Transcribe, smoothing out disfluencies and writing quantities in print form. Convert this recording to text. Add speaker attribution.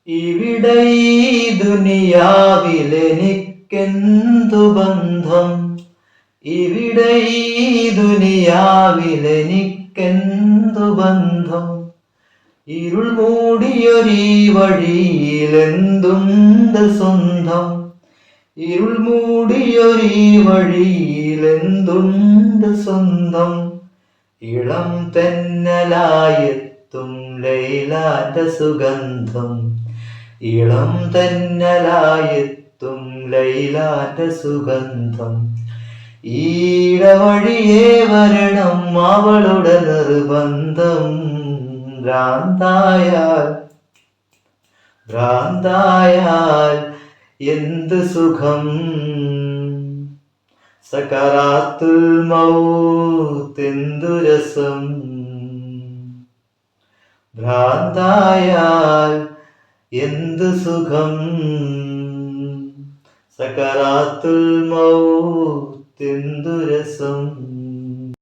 Speaker 1: ഇവിടെ ഈ ദുനിയാവിലെനിക്കെന്തു ബന്ധം, ഇവിടെ ഈ ദുനിയാവിലെനിക്കെന്തു ബന്ധം. ഇരുൾ മൂടിയൊരീ വഴിയിലെന്തുണ്ട് സ്വന്തം, ഇരുൾ മൂടിയൊരീ വഴിയിലെന്തുണ്ട് സ്വന്തം. ഇളം തെന്നലായെത്തും ലൈലാന്റെ സുഗന്ധം, ഇളം തെന്നലായെത്തും ലൈലാന്റെ സുഗന്ധം. ഈട വഴിയേ വരണം അവളുടെ നിർബന്ധം. ഭ്രാന്തായാൽ ഭ്രാന്തായാൽ എന്ത് സുഖം, സകറാത്തുൽ മൗത്ത് രസം. ഭ്രാന്തായാൽ എന്ത് സുഖം, സകറാത്തുൽ മൗത്ത് രസം.